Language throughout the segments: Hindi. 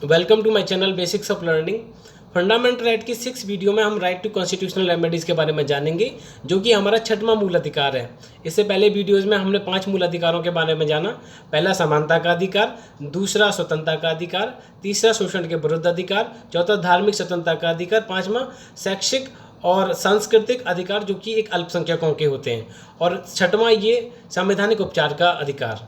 Welcome to my channel basics of learning. Fundamental right की 6 वीडियो में हम राइट टू कॉन्स्टिट्यूशनल रेमेडीज़ के बारे में जानेंगे, जो कि हमारा 6वां मूल अधिकार है। इससे पहले वीडियोज़ में हमने 5 मूल अधिकारों के बारे में जाना। पहला समानता का अधिकार, दूसरा स्वतंत्रता का अधिकार, तीसरा शोषण के विरुद्ध अधिकार, चौथा धार्मिक स्वतंत्रता का अधिकार, पाँचवा शैक्षिक और सांस्कृतिक अधिकार जो कि एक अल्पसंख्यकों के होते हैं, और 6वां ये संवैधानिक उपचार का अधिकार।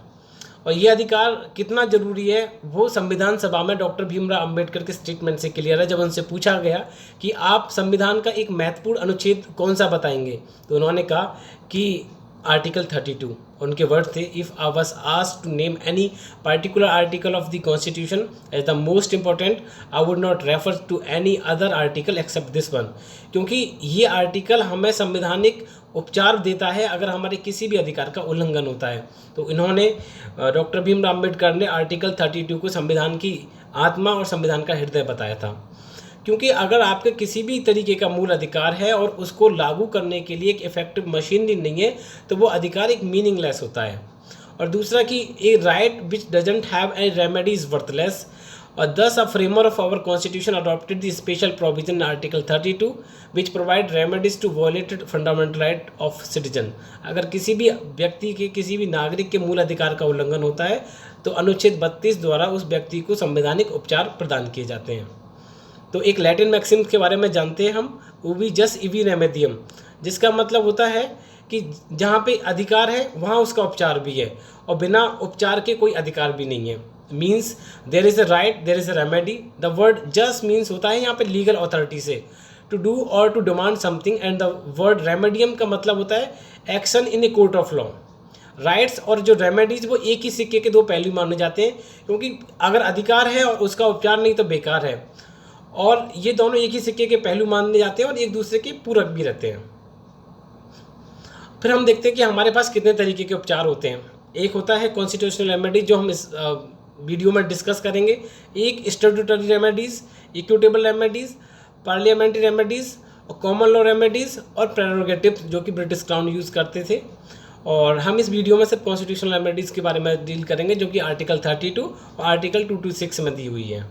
और ये अधिकार कितना जरूरी है वो संविधान सभा में डॉक्टर भीमराव अंबेडकर के स्टेटमेंट से क्लियर है। जब उनसे पूछा गया कि आप संविधान का एक महत्वपूर्ण अनुच्छेद कौन सा बताएंगे, तो उन्होंने कहा कि आर्टिकल 32। उनके वर्ड थे, if I was asked to name any particular article of the Constitution as the most important, I would not refer to any other article except this one. क्योंकि ये आर्टिकल हमें संवैधानिक उपचार देता है अगर हमारे किसी भी अधिकार का उल्लंघन होता है। तो इन्होंने डॉक्टर भीमराव अम्बेडकर ने आर्टिकल 32 को संविधान की आत्मा और संविधान का हृदय बताया था। क्योंकि अगर आपके किसी भी तरीके का मूल अधिकार है और उसको लागू करने के लिए एक इफेक्टिव मशीनरी नहीं है, तो वो अधिकार एक मीनिंगलेस होता है। और दूसरा कि a right which doesn't have any remedy is worthless, और thus a framer of our constitution adopted the special provision in article 32 which provide remedies to violated fundamental right of citizen। अगर किसी भी व्यक्ति के, किसी भी नागरिक के मूल अधिकार का उल्लंघन होता है तो अनुच्छेद 32 द्वारा उस व्यक्ति को संवैधानिक उपचार प्रदान किए जाते हैं। तो एक लैटिन मैक्सिम के बारे में जानते हैं हम, उबी जस इवी रेमेडियम, जिसका मतलब होता है कि जहाँ पे अधिकार है वहाँ उसका उपचार भी है, और बिना उपचार के कोई अधिकार भी नहीं है। Means there is a right, there is a remedy. The word just means होता है यहाँ पे लीगल अथॉरिटी से, टू डू और to demand something, and the word remedium का मतलब होता है action in a court of law. Rights और जो रेमेडीज वो एक ही सिक्के के दो पहलू माने जाते हैं, क्योंकि अगर अधिकार है और उसका उपचार नहीं तो बेकार है, और ये दोनों एक ही सिक्के के पहलू माने जाते हैं और एक दूसरे के पूरक भी रहते हैं। फिर हम देखते हैं कि हमारे पास कितने तरीके के उपचार होते हैं। एक होता है कॉन्स्टिट्यूशनल रेमेडी, जो हम इस वीडियो में डिस्कस करेंगे। एक statutory remedies, equitable remedies, parliamentary remedies, और कॉमन लॉ रेमेडीज़, और प्रेरोगेटिव्स जो कि ब्रिटिश क्राउन यूज़ करते थे। और हम इस वीडियो में सिर्फ कॉन्स्टिट्यूशनल रेमेडीज़ के बारे में डील करेंगे, जो कि आर्टिकल 32 और आर्टिकल 226 में दी हुई है।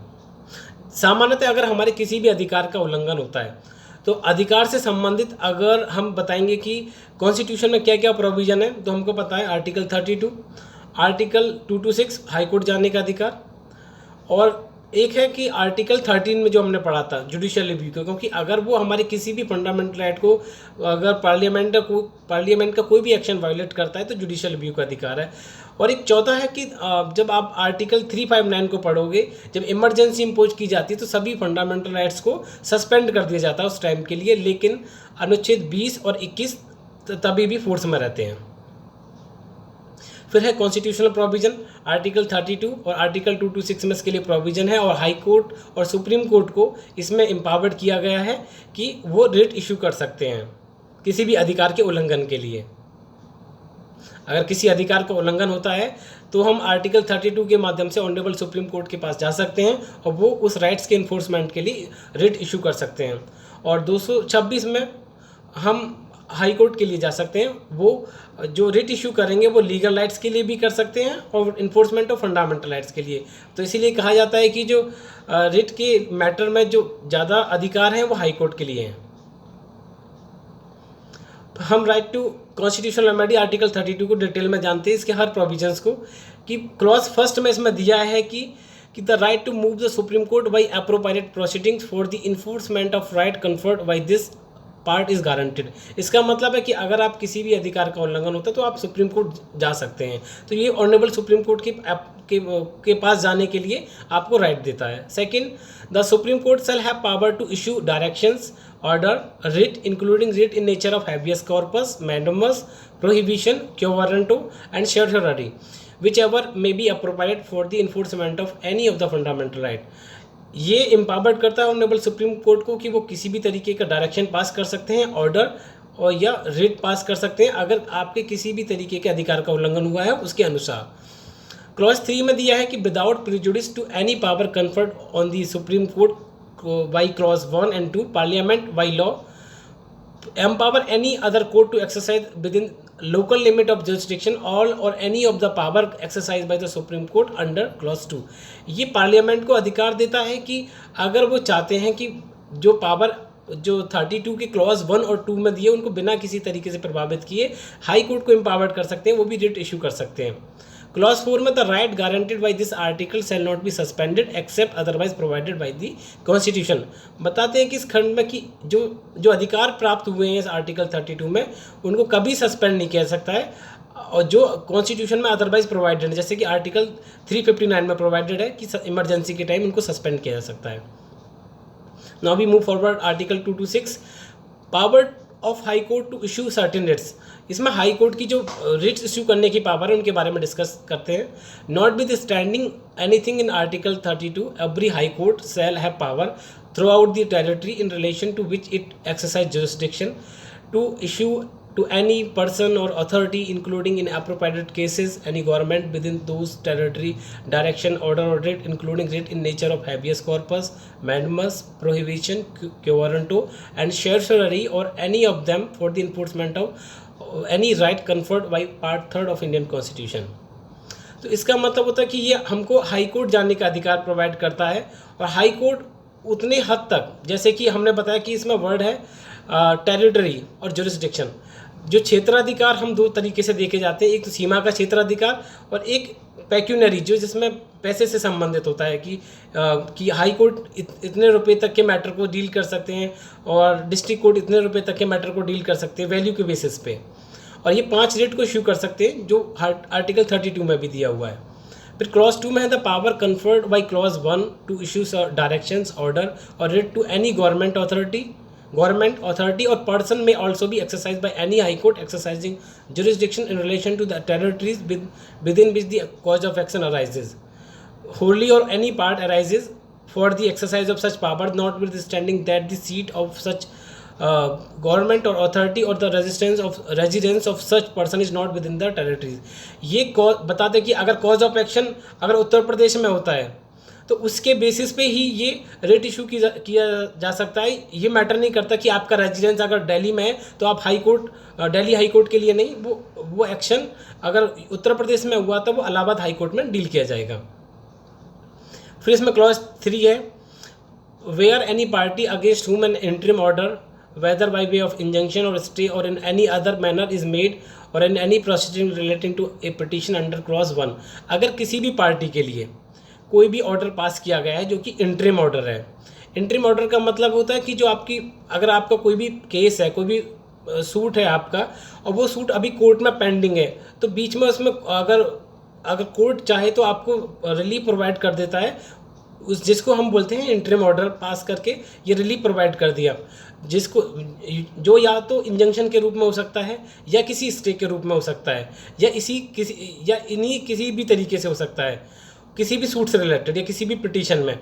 सामान्यतः अगर हमारे किसी भी अधिकार का उल्लंघन होता है तो अधिकार से संबंधित अगर हम बताएंगे कि कॉन्स्टिट्यूशन में क्या क्या प्रोविज़न है, तो हमको पता है आर्टिकल 32, आर्टिकल 226 हाईकोर्ट जाने का अधिकार, और एक है कि आर्टिकल 13 में जो हमने पढ़ा था जुडिशियल रिव्यू का, क्योंकि अगर वो हमारे किसी भी फंडामेंटल राइट को, अगर पार्लियामेंट का कोई भी एक्शन वायलेट करता है तो जुडिशियल रिव्यू का अधिकार है। और एक चौथा है कि जब आप आर्टिकल 359 को पढ़ोगे, जब इमरजेंसी इम्पोज की जाती है तो सभी फंडामेंटल राइट्स को सस्पेंड कर दिया जाता है उस टाइम के लिए, लेकिन अनुच्छेद 20 और 21 तभी भी फोर्स में रहते हैं। फिर है कॉन्स्टिट्यूशनल प्रोविजन, आर्टिकल 32 और आर्टिकल 226 में इसके लिए प्रोविजन है, और हाई कोर्ट और सुप्रीम कोर्ट को इसमें एम्पावर्ड किया गया है कि वो रिट इशू कर सकते हैं किसी भी अधिकार के उल्लंघन के लिए। अगर किसी अधिकार का उल्लंघन होता है तो हम आर्टिकल 32 के माध्यम से ऑनरेबल सुप्रीम कोर्ट के पास जा सकते हैं और वो उस राइट्स के इन्फोर्समेंट के लिए रिट इशू कर सकते हैं। और 226 में हम हाई कोर्ट के लिए जा सकते हैं, वो जो रिट इशू करेंगे वो लीगल राइट्स के लिए भी कर सकते हैं और इन्फोर्समेंट ऑफ फंडामेंटल राइट्स के लिए। तो इसीलिए कहा जाता है कि जो रिट के मैटर में जो ज़्यादा अधिकार हैं वो हाई कोर्ट के लिए हैं। हम right to constitutional remedy article 32 को डिटेल में जानते हैं, इसके हर प्रोविजंस को, कि क्लॉज फर्स्ट में इसमें दिया है कि the right to move the Supreme Court by appropriate proceedings for the enforcement of right conferred by this part is guaranteed. इसका मतलब है कि अगर आप किसी भी अधिकार का उल्लंघन होता है तो आप सुप्रीम कोर्ट जा सकते हैं। तो ये ऑनरेबल सुप्रीम कोर्ट के पास जाने के लिए आपको राइट देता है। Second, the Supreme Court shall have power to issue directions, order, writ including writ in nature of habeas corpus, mandamus, prohibition, quo warranto and certificate which ever may be appropriate for the enforcement of any of the fundamental right. ये एम्पावर्ड करता है ऑनरेबल सुप्रीम कोर्ट को कि वो किसी भी तरीके का डायरेक्शन पास कर सकते हैं, ऑर्डर और या रिट पास कर सकते हैं अगर आपके किसी भी तरीके के अधिकार का उल्लंघन हुआ है उसके अनुसार। क्लॉज 3 में दिया है कि without prejudice to any power conferred on the Supreme Court by clause 1 and 2, Parliament by law empower any other court to exercise within local limit of jurisdiction all or any of the power exercised by the Supreme Court under clause 2। ये पार्लियामेंट को अधिकार देता है कि अगर वो चाहते हैं कि जो पावर जो 32 के क्लॉज 1 और 2 में दिए उनको बिना किसी तरीके से प्रभावित किए हाई कोर्ट को एम्पावर्ड कर सकते हैं, वो भी रिट इशू कर सकते हैं। क्लॉज 4 में the right guaranteed by this article shall not be suspended except otherwise provided by the Constitution. बताते हैं कि इस खंड में कि जो अधिकार प्राप्त हुए हैं इस आर्टिकल 32 में उनको कभी सस्पेंड नहीं किया सकता है, और जो कॉन्स्टिट्यूशन में अदरवाइज प्रोवाइडेड है, जैसे कि आर्टिकल 359 में प्रोवाइडेड है कि इमरजेंसी के टाइम उनको सस्पेंड किया जा सकता है। Now we move forward article 226 power of High Court to issue certain writs. इसमें हाई कोर्ट की जो रिट्स इशू करने की पावर है उनके बारे में डिस्कस करते हैं। Notwithstanding anything in article 32 every High Court shall have power throughout the territory in relation to which it exercise jurisdiction to issue to any person or authority including in appropriate cases any government within those territory direction order or writ including writ in nature of habeas corpus mandamus prohibition quo warranto and certiorari or any of them for the enforcement of any right conferred by part 3rd of Indian Constitution। तो इसका मतलब होता है कि ये हमको हाई कोर्ट जाने का अधिकार प्रोवाइड करता है, और हाई कोर्ट उतने हद तक, जैसे कि हमने बताया कि इसमें वर्ड है टेरिटरी और जुरिस्डिक्शन। जो क्षेत्राधिकार हम दो तरीके से देखे जाते हैं, एक तो सीमा का क्षेत्राधिकार और एक पेक्यूनरी जो जिसमें पैसे से संबंधित होता है कि हाई कोर्ट इतने रुपए तक के मैटर को डील कर सकते हैं और डिस्ट्रिक्ट कोर्ट इतने रुपए तक के मैटर को डील कर सकते हैं वैल्यू के बेसिस पे, और ये 5 रेट को इशू कर सकते हैं जो आर्टिकल 32 में भी दिया हुआ है। फिर क्लॉज 2 में है the power conferred by clause 1 to issue directions order or writ to any government authority or person may also be exercised by any high court exercising jurisdiction in relation to the territories within which the cause of action arises, wholly or any part arises for the exercise of such power, notwithstanding that the seat of such government or authority or the residence of such person is not within the territories। ये बताते कि अगर cause of action अगर उत्तर प्रदेश में होता है तो उसके बेसिस पे ही ये रेट इशू किया जा सकता है। ये मैटर नहीं करता कि आपका रेजिडेंस अगर दिल्ली में है तो आप दिल्ली हाई कोर्ट के लिए नहीं, वो एक्शन अगर उत्तर प्रदेश में हुआ तो वो इलाहाबाद हाई कोर्ट में डील किया जाएगा। फिर इसमें क्लॉज 3 है where any party against whom an interim order whether by way of injunction or stay or in any other manner is made or in any proceeding relating to a petition under clause 1। अगर किसी भी पार्टी के लिए कोई भी ऑर्डर पास किया गया है जो कि इंटरिम ऑर्डर है। इंटरिम ऑर्डर का मतलब होता है कि जो अगर आपका कोई भी केस है, कोई भी सूट है आपका, और वो सूट अभी कोर्ट में पेंडिंग है, तो बीच में उसमें अगर कोर्ट चाहे तो आपको रिलीफ प्रोवाइड कर देता है, जिसको हम बोलते हैं इंटरिम ऑर्डर पास करके ये रिलीफ प्रोवाइड कर दिया, जो या तो इंजंक्शन के रूप में हो सकता है या किसी स्टे के रूप में हो सकता है या इन्हीं किसी भी तरीके से हो सकता है, किसी भी सूट से रिलेटेड या किसी भी पिटीशन में।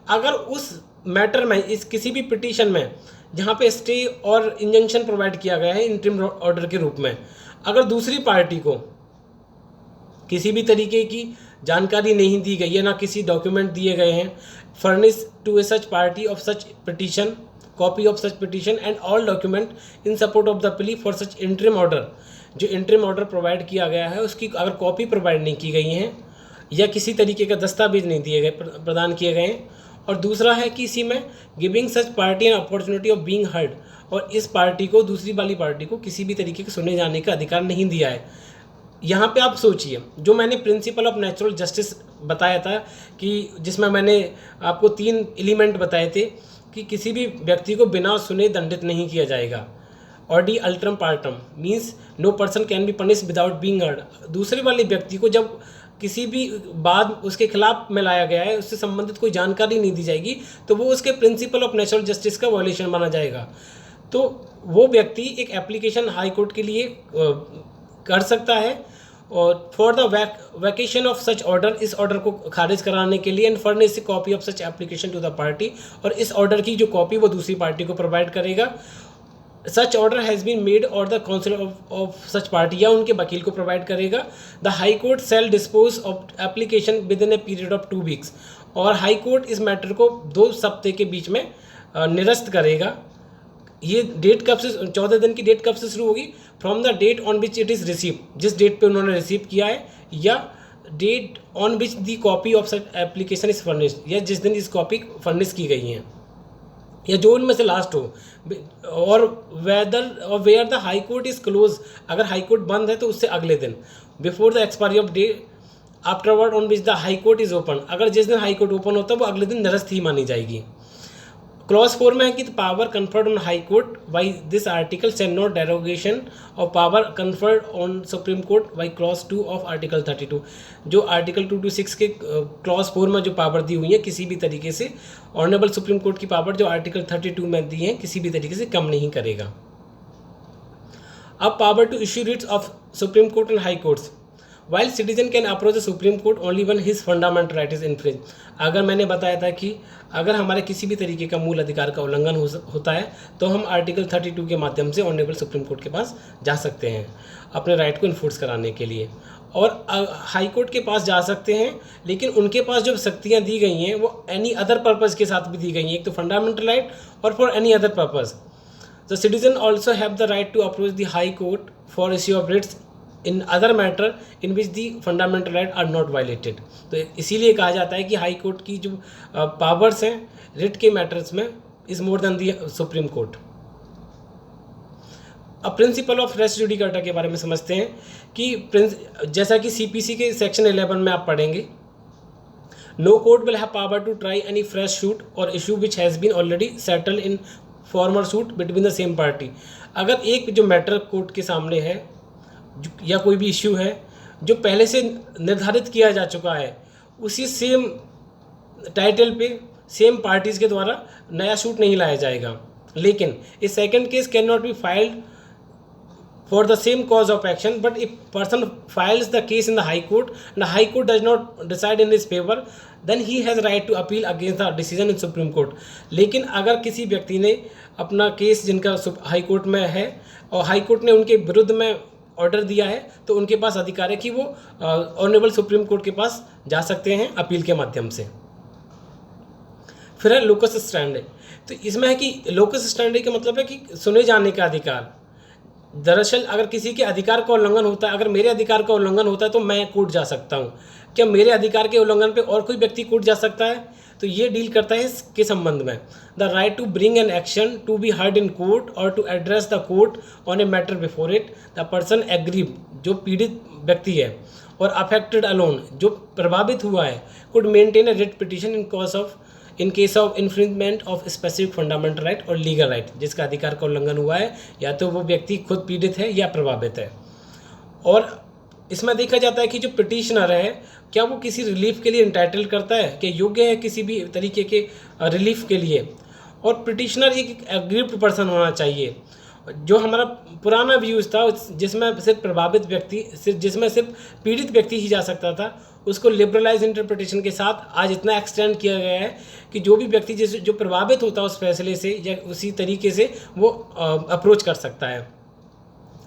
अगर उस मैटर में किसी भी पिटीशन में जहाँ पे स्टे और इंजंक्शन प्रोवाइड किया गया है इंटरिम ऑर्डर के रूप में, अगर दूसरी पार्टी को किसी भी तरीके की जानकारी नहीं दी गई है, ना किसी डॉक्यूमेंट दिए गए हैं, furnish to a such party of such petition copy of such petition and all document in support of the plea for such interim order. जो इंटरिम ऑर्डर प्रोवाइड किया गया है उसकी अगर कॉपी प्रोवाइड नहीं की गई हैं या किसी तरीके का दस्तावेज नहीं दिए गए प्रदान किए गए हैं। और दूसरा है कि इसी में giving such party an opportunity of being heard, और इस पार्टी को दूसरी वाली पार्टी को किसी भी तरीके के सुने जाने का अधिकार नहीं दिया है। यहाँ पे आप सोचिए, जो मैंने प्रिंसिपल ऑफ नेचुरल जस्टिस बताया था कि जिसमें मैंने आपको 3 एलिमेंट बताए थे कि किसी भी व्यक्ति को बिना सुने दंडित नहीं किया जाएगा। Audi alteram partem means no person can be punish without being heard. दूसरे वाले व्यक्ति को जब किसी भी बात उसके खिलाफ में लाया गया है, उससे संबंधित कोई जानकारी नहीं दी जाएगी, तो वो उसके प्रिंसिपल ऑफ नेचुरल जस्टिस का वायलेशन माना जाएगा। तो वो व्यक्ति एक एप्लीकेशन हाई कोर्ट के लिए कर सकता है और for the vacation of such order, इस ऑर्डर को खारिज कराने के लिए, and furnish copy of such application to the party, और इस ऑर्डर की जो कॉपी वो दूसरी पार्टी को प्रोवाइड करेगा। Such order has been made or the counsel of such party, या उनके वकील को प्रोवाइड करेगा। The high court shall dispose of application within a period of 2 weeks, और हाई कोर्ट इस मैटर को 2 हफ्ते के बीच में निरस्त करेगा ये डेट कब से, 14 दिन की डेट कब से शुरू होगी? From the date on which it is receive, जिस डेट पे उन्होंने रिसीव किया है, या date on which the copy of such application is furnished, या जिस दिन इस कॉपी फर्निश की गई हैं, या जो उनमें से लास्ट हो। और where the high Court is close, अगर हाई कोर्ट बंद है तो उससे अगले दिन। Before the expiry of day afterward on which the high Court is open, अगर जिस दिन हाई कोर्ट ओपन होता है वो अगले दिन निरस्त ही मानी जाएगी। क्लॉज 4 में है कि the power conferred on high court by this article shall not derogation of power conferred on supreme Court by clause 2 of article 32। जो आर्टिकल 226 के क्लॉज 4 में जो पावर दी हुई है किसी भी तरीके से ऑनरेबल सुप्रीम कोर्ट की पावर जो आर्टिकल 32 में दी है किसी भी तरीके से कम नहीं करेगा। अब power to issue writs of Supreme Court and High Courts, while citizen can approach the Supreme Court only one his fundamental right is infringe. अगर मैंने बताया था कि अगर हमारे किसी भी तरीके का मूल अधिकार का उल्लंघन होता है तो हम आर्टिकल 32 के माध्यम से ऑनरेबल सुप्रीम कोर्ट के पास जा सकते हैं अपने राइट को इन्फोर्स कराने के लिए, और हाई कोर्ट के पास जा सकते हैं। लेकिन उनके पास जो शक्तियाँ दी गई हैं वो एनी अदर पर्पज़ के साथ भी दी गई हैं, एक तो फंडामेंटल राइट और for any other purpose. The citizen also have the right to approach the high court for issue of writs in other matter in which the fundamental right are not violated. तो इसीलिए कहा जाता है कि हाई कोर्ट की जो पावर्स हैं रिट के मैटर्स में is more than the supreme court. अब प्रिंसिपल ऑफ रेस जुडिकाटा के बारे में समझते हैं कि जैसा कि सीपीसी के सेक्शन 11 में आप पढ़ेंगे, no court will have power to try any fresh suit or issue which has been already settled in former suit between the same party. अगर एक जो मैटर कोर्ट के सामने है या कोई भी इश्यू है जो पहले से निर्धारित किया जा चुका है, उसी सेम टाइटल पे सेम पार्टीज़ के द्वारा नया सूट नहीं लाया जाएगा। लेकिन a second case can not be filed for the same cause of action, but if person files the case in the high court and the high court does not decide in his favour, then he has right to appeal against the decision in supreme court. लेकिन अगर किसी व्यक्ति ने अपना केस जिनका हाई कोर्ट में है और हाई कोर्ट ने उनके विरुद्ध में ऑर्डर दिया है तो उनके पास अधिकार है कि वो ऑनरेबल सुप्रीम कोर्ट के पास जा सकते हैं अपील के माध्यम से। फिर है लोकस स्टैंडे। तो इसमें है कि लोकस स्टैंडे का मतलब है कि सुने जाने का अधिकार। दरअसल अगर किसी के अधिकार का उल्लंघन होता है, अगर मेरे अधिकार का उल्लंघन होता है तो मैं कोर्ट जा सकता हूँ। क्या मेरे अधिकार के उल्लंघन पे और कोई व्यक्ति कोर्ट जा सकता है? तो ये डील करता है इसके संबंध में। The right to bring an action to be heard in court or to address the court on a matter before it the person aggrieved, जो पीड़ित व्यक्ति है, और अफेक्टेड अलोन, जो प्रभावित हुआ है, could maintain A writ petition in case of infringement of specific fundamental right और लीगल राइट, जिसका अधिकार का उल्लंघन हुआ है या तो वो व्यक्ति खुद पीड़ित है या प्रभावित है। और इसमें देखा जाता है कि जो पिटिशनर है क्या वो किसी रिलीफ के लिए इंटाइटल करता है, क्या योग्य है किसी भी तरीके के रिलीफ के लिए। और पिटिशनर एक एग्रीव्ड पर्सन होना चाहिए। जो हमारा पुराना व्यूज़ था जिसमें सिर्फ प्रभावित व्यक्ति, जिसमें सिर्फ पीड़ित व्यक्ति ही जा सकता था, उसको लिबरलाइज इंटरप्रिटेशन के साथ आज इतना एक्सटेंड किया गया है कि जो भी व्यक्ति जो प्रभावित होता है उस फैसले से या उसी तरीके से वो अप्रोच कर सकता है।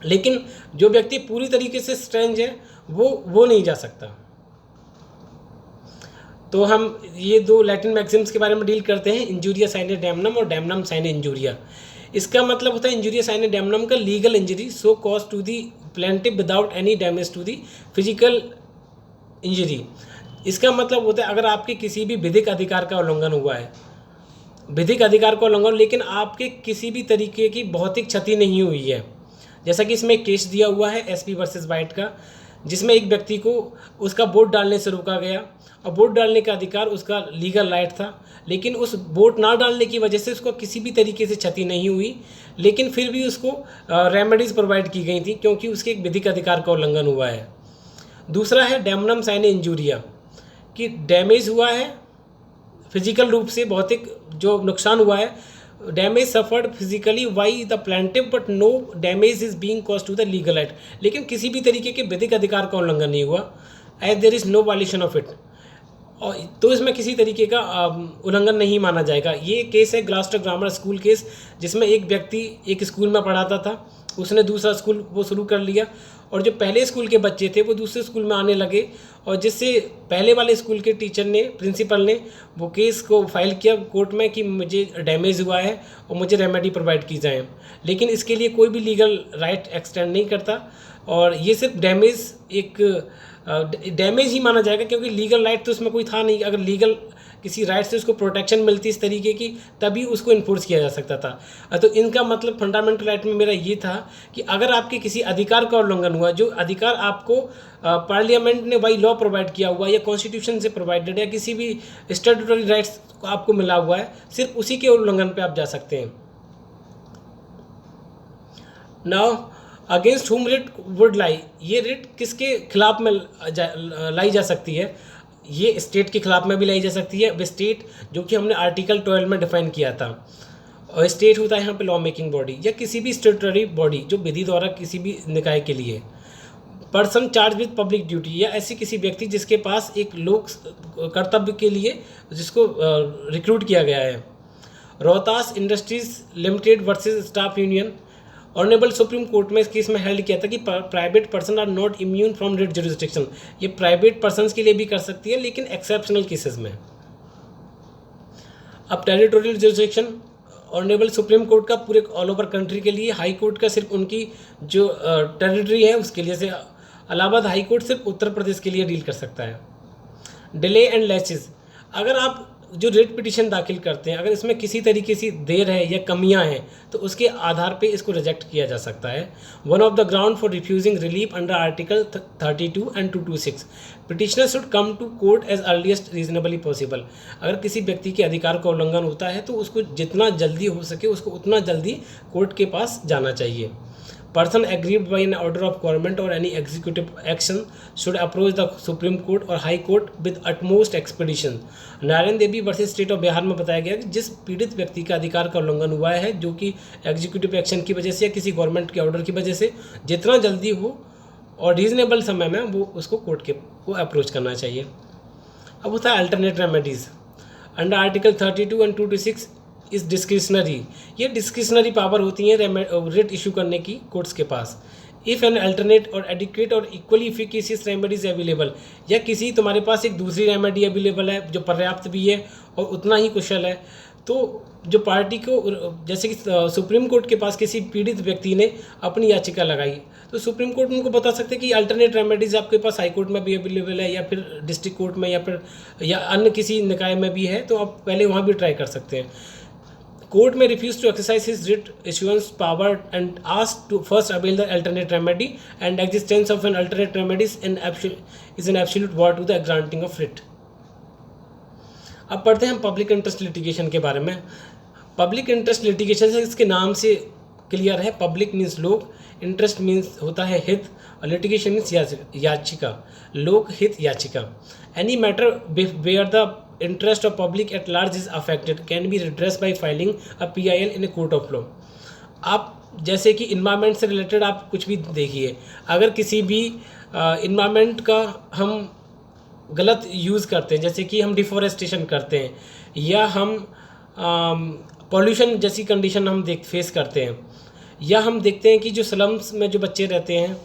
लेकिन जो व्यक्ति पूरी तरीके से स्ट्रेंज है वो नहीं जा सकता। तो हम ये दो लैटिन मैक्सिम्स के बारे में डील करते हैं, इंजूरिया साइने डैमनम और डैमनम साइने इंजूरिया। इसका मतलब होता है इंजूरिया साइने डैमनम का legal injury so cause to the plaintiff without any damage to the physical injury. इसका मतलब होता है अगर आपके किसी भी विधिक अधिकार का उल्लंघन हुआ है, विधिक अधिकार का उल्लंघन, लेकिन आपके किसी भी तरीके की भौतिक क्षति नहीं हुई है। जैसा कि इसमें केस दिया हुआ है एसपी वर्सेस वाइट का, जिसमें एक व्यक्ति को उसका वोट डालने से रोका गया और वोट डालने का अधिकार उसका लीगल राइट था, लेकिन उस वोट ना डालने की वजह से उसको किसी भी तरीके से क्षति नहीं हुई, लेकिन फिर भी उसको रेमेडीज़ प्रोवाइड की गई थी क्योंकि उसके एक विधिक अधिकार का उल्लंघन हुआ है। दूसरा है डैमनम साइने इंजूरिया, कि डैमेज हुआ है फिजिकल रूप से, भौतिक जो नुकसान हुआ है, damage suffered physically by the plaintiff but no damage is being cause to the legal right, लेकिन किसी भी तरीके के विधिक अधिकार का उल्लंघन नहीं हुआ, as there is no violation of it, और तो इसमें किसी तरीके का उल्लंघन नहीं माना जाएगा। ये केस है ग्लास्टर ग्रामर स्कूल केस, जिसमें एक व्यक्ति एक स्कूल में पढ़ाता था, उसने दूसरा स्कूल वो शुरू कर लिया और जो पहले स्कूल के बच्चे थे वो दूसरे स्कूल में आने लगे, और जिससे पहले वाले स्कूल के टीचर ने, प्रिंसिपल ने वो केस को फाइल किया कोर्ट में कि मुझे डैमेज हुआ है और मुझे रेमेडी प्रोवाइड की जाए। लेकिन इसके लिए कोई भी लीगल राइट एक्सटेंड नहीं करता, और ये सिर्फ डैमेज ही माना जाएगा, क्योंकि लीगल राइट तो उसमें कोई था नहीं। अगर लीगल किसी राइट से उसको प्रोटेक्शन मिलती इस तरीके की, तभी उसको इन्फोर्स किया जा सकता था। तो इनका मतलब फंडामेंटल राइट में मेरा ये था कि अगर आपके किसी अधिकार का उल्लंघन हुआ, जो अधिकार आपको पार्लियामेंट ने बाई लॉ प्रोवाइड किया हुआ या कॉन्स्टिट्यूशन से प्रोवाइडेड या किसी भी स्टैट्यूटरी राइट्स आपको मिला हुआ है, सिर्फ उसी के उल्लंघन पे आप जा सकते हैं। नाउ अगेंस्ट हुम रिट वुड लाई, ये रिट किसके खिलाफ में लाई जा सकती है? ये स्टेट के खिलाफ में भी लाई जा सकती है। स्टेट जो कि हमने आर्टिकल 12 में डिफाइन किया था, और स्टेट होता है यहाँ पे लॉ मेकिंग बॉडी या किसी भी स्टेटरी बॉडी जो विधि द्वारा किसी भी निकाय के लिए। Person charge with public duty, या ऐसी किसी व्यक्ति जिसके पास एक लोक कर्तव्य के लिए जिसको रिक्रूट किया गया है। Rohtas industries limited versus staff union, honourable supreme court में इस केस में हेल्ड किया था कि private person are not immune from writ jurisdiction. ये प्राइवेट पर्सन्स के लिए भी कर सकती है, लेकिन एक्सेप्शनल केसेस में। अब territorial jurisdiction, honourable supreme court का पूरे ऑल ओवर कंट्री के लिए, हाई कोर्ट का सिर्फ उनकी जो टेरिटरी है उसके लिए से, इलाहाबाद हाई कोर्ट सिर्फ उत्तर प्रदेश के लिए डील कर सकता है। डिले एंड लैचेस, अगर आप जो रेट पिटिशन दाखिल करते हैं, अगर इसमें किसी तरीके से देर है या कमियां हैं, तो उसके आधार पे इसको रिजेक्ट किया जा सकता है। One of the ground for refusing relief under article 32 and 226, petitioner should come to court as earliest reasonably possible. अगर किसी व्यक्ति के अधिकार का उल्लंघन होता है तो उसको जितना जल्दी हो सके उसको उतना जल्दी कोर्ट के पास जाना चाहिए। Person aggrieved by an order of government or any executive action should approach the Supreme Court or High Court with utmost expedition। Narayan Devi versus state of Bihar में बताया गया कि जिस पीड़ित व्यक्ति का अधिकार का उल्लंघन हुआ है, जो कि एग्जीक्यूटिव एक्शन की वजह से या किसी गवर्नमेंट के ऑर्डर की वजह से, जितना जल्दी हो और रीजनेबल समय में वो उसको कोर्ट को अप्रोच करना चाहिए। अब होता है alternate remedies under article 32 and 226 इस डिस्क्रिशनरी। ये डिस्क्रिशनरी पावर होती हैं रिट इशू करने की कोर्ट्स के पास। इफ़ एन अल्टरनेट और एडिक्वेट और इक्वली इफिकेशियस रेमेडीज अवेलेबल, या किसी तुम्हारे पास एक दूसरी रेमेडी अवेलेबल है जो पर्याप्त भी है और उतना ही कुशल है, तो जो पार्टी को, जैसे कि सुप्रीम कोर्ट के पास किसी पीड़ित व्यक्ति ने अपनी याचिका लगाई, तो सुप्रीम कोर्ट उनको बता सकते हैं कि अल्टरनेट रेमेडीज आपके पास हाई कोर्ट में भी अवेलेबल है या फिर डिस्ट्रिक्ट कोर्ट में या अन्य किसी निकाय में भी है, तो आप पहले वहाँ भी ट्राई कर सकते हैं। Court may refuse to exercise his writ issuance power and ask to first avail the alternate remedy, and existence of an alternate remedy is an absolute bar to the granting of writ। अब पढ़ते हैं हम पब्लिक इंटरेस्ट लिटिगेशन के बारे में। पब्लिक इंटरेस्ट लिटिगेशन से इसके नाम से क्लियर है, पब्लिक मीन्स लोग, इंटरेस्ट मीन्स होता है हित, और लिटिगेशन मीन्स याचिका, लोक हित याचिका। Any matter where the interest of public at large is affected can be redressed by filing a PIL in a court of law। आप जैसे कि इन्वायरमेंट से रिलेटेड आप कुछ भी देखिए, अगर किसी भी इन्वायरमेंट का हम गलत यूज़ करते हैं, जैसे कि हम डिफॉरेस्टेशन करते हैं या हम पॉल्यूशन जैसी कंडीशन हम फेस करते हैं, या हम देखते हैं कि जो स्लम्स में जो बच्चे रहते हैं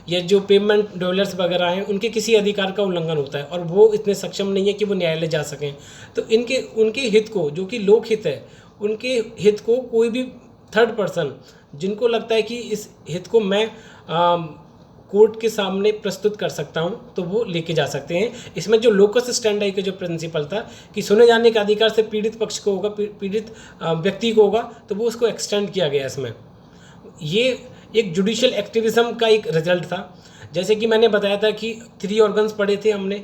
या जो पेमेंट डॉलर्स वगैरह हैं, उनके किसी अधिकार का उल्लंघन होता है और वो इतने सक्षम नहीं है कि वो न्यायालय जा सकें, तो उनके हित को, जो कि लोक हित है, उनके हित को कोई भी थर्ड पर्सन जिनको लगता है कि इस हित को मैं कोर्ट के सामने प्रस्तुत कर सकता हूं, तो वो लेके जा सकते हैं। इसमें जो लोकस स्टैंडर्ड का जो प्रिंसिपल था कि सुने जाने का अधिकार से पीड़ित पक्ष को होगा, पीड़ित व्यक्ति को होगा, तो वो उसको एक्सटेंड किया गया इसमें। ये एक जुडिशियल एक्टिविज्म का एक रिजल्ट था। जैसे कि मैंने बताया था कि 3 ऑर्गन्स पढ़े थे हमने,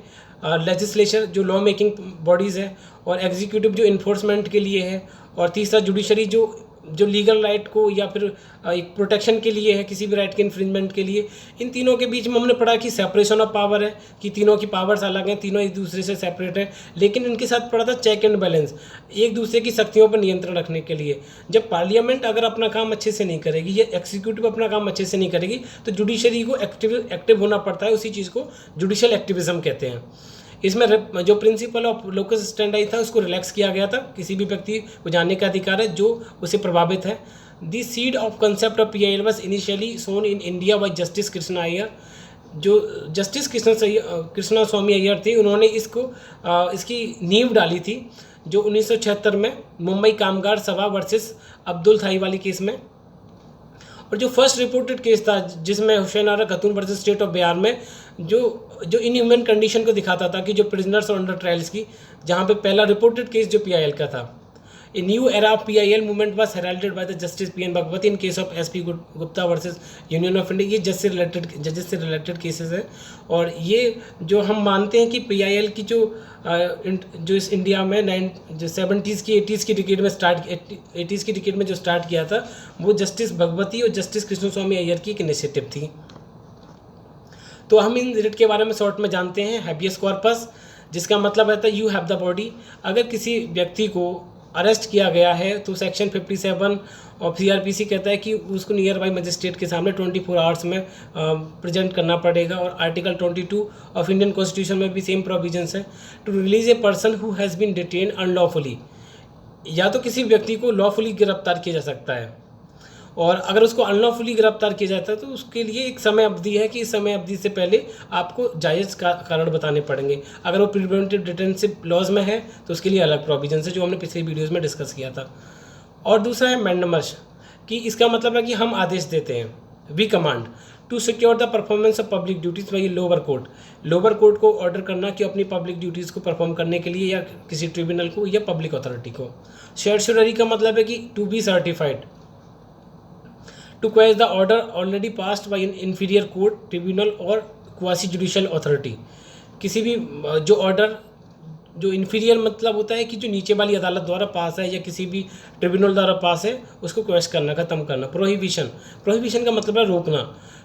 लेजिस्लेचर जो लॉ मेकिंग बॉडीज़ है, और एग्जीक्यूटिव जो इन्फोर्समेंट के लिए है, और तीसरा जुडिशरी जो लीगल राइट को या फिर एक प्रोटेक्शन के लिए है, किसी भी राइट के इन्फ्रिंजमेंट के लिए। इन तीनों के बीच में हमने पढ़ा कि सेपरेशन ऑफ पावर है, कि तीनों की पावर्स अलग हैं, तीनों एक दूसरे से सेपरेट हैं, लेकिन इनके साथ पढ़ा था चेक एंड बैलेंस, एक दूसरे की शक्तियों पर नियंत्रण रखने के लिए। जब पार्लियामेंट अगर अपना काम अच्छे से नहीं करेगी या एक्जीक्यूटिव अपना काम अच्छे से नहीं करेगी, तो जुडिशरी को एक्टिव होना पड़ता है। उसी चीज़ को जुडिशियल एक्टिविज्म कहते हैं। इसमें जो प्रिंसिपल ऑफ लोकस स्टैंडर्ड था उसको रिलैक्स किया गया था, किसी भी व्यक्ति को जानने का अधिकार है जो उसे प्रभावित है। The seed of concept of PIL was initially sown in India by justice Krishna Iyer. जो जस्टिस कृष्णा स्वामी अय्यर थे, उन्होंने इसकी नींव डाली थी, जो 1976 में मुंबई कामगार सभा वर्सेस अब्दुल थाई वाली केस में। और जो फर्स्ट रिपोर्टेड केस था जिसमें हुसैन आरा खतून वर्सेस स्टेट ऑफ बिहार में जो इनह्यूमन कंडीशन को दिखाता था कि जो प्रिजनर्स और अंडर ट्रायल्स की, जहाँ पे पहला रिपोर्टेड केस जो PIL का था। A new era of PIL movement was heralded by the Justice P.N. Bhagwati in case of SP Gupta versus Union of India। ये जजेस से रिलेटेड केसेस हैं, और ये जो हम मानते हैं कि PIL की जो इस इंडिया में जो 70s की 80s की डिकेड में 80s की डिकेड में जो स्टार्ट किया था, वो जस्टिस भगवती और जस्टिस कृष्ण स्वामी अय्यर की एक इनिशिएटिव थी। तो हम इन रिट के बारे में शॉर्ट में जानते हैं। हैबियस कॉर्पस, जिसका मतलब रहता है यू हैव द बॉडी। अगर किसी व्यक्ति को अरेस्ट किया गया है तो सेक्शन 57 और CRPC कहता है कि उसको नियर बाई मजिस्ट्रेट के सामने 24 आवर्स में प्रेजेंट करना पड़ेगा। और आर्टिकल 22 ऑफ इंडियन कॉन्स्टिट्यूशन में भी सेम प्रोविजंस है। To release a person who has been detain unlawfully, या तो किसी व्यक्ति को लॉफुली गिरफ्तार किया जा सकता है, और अगर उसको अनलॉफुली गिरफ्तार किया जाता है तो उसके लिए एक समय अवधि है कि इस समय अवधि से पहले आपको जायज़ कारण बताने पड़ेंगे। अगर वो प्रिवेंटिव डिटेंशन लॉज में है तो उसके लिए अलग प्रोविजन है, जो हमने पिछले वीडियोज़ में डिस्कस किया था। और दूसरा है मैंडमस, कि इसका मतलब है कि हम आदेश देते हैं, we command to secure the performance of public duties by lower court. Lower court को ऑर्डर करना कि अपनी पब्लिक ड्यूटीज़ को परफॉर्म करने के लिए, या किसी ट्रिब्यूनल को या पब्लिक अथॉरिटी को। सर्टिशरी का मतलब है कि to be certified, to quash the order already passed by an inferior court, tribunal और क्वासी जुडिशियल अथॉरिटी। किसी भी जो ऑर्डर, जो इन्फीरियर मतलब होता है कि जो नीचे वाली अदालत द्वारा पास है या किसी भी ट्रिब्यूनल द्वारा पास है, उसको क्वेश करना, खत्म करना। प्रोहिबिशन का मतलब है रोकना,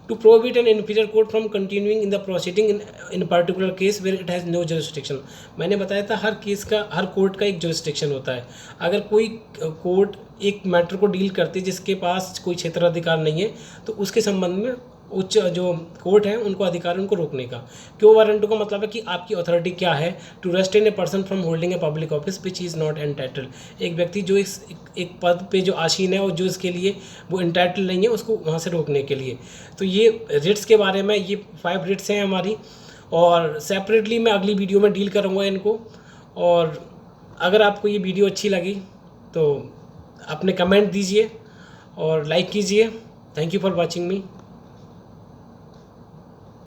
to prohibit an inferior court from continuing in the proceeding in particular case where it has no jurisdiction. मैंने बताया था हर केस का, हर कोर्ट का एक जुरिस्डिक्शन होता है। अगर कोई कोर्ट एक मैटर को डील करती है जिसके पास कोई क्षेत्राधिकार नहीं है, तो उसके संबंध में उच्च जो कोर्ट है उनको अधिकार उनको रोकने का। क्यों वारंटो का मतलब है कि आपकी अथॉरिटी क्या है, to restrain a person from holding a public office which is not entitled. एक व्यक्ति जो एक पद पे जो आसीन है और जो इसके लिए वो एंटाइटल नहीं है, उसको वहाँ से रोकने के लिए। तो ये रिट्स के बारे में, ये 5 रिट्स हैं हमारी, और सेपरेटली मैं अगली वीडियो में डील करूँगा इनको। और अगर आपको ये वीडियो अच्छी लगी तो अपने कमेंट दीजिए और लाइक कीजिए। Thank you for watching me.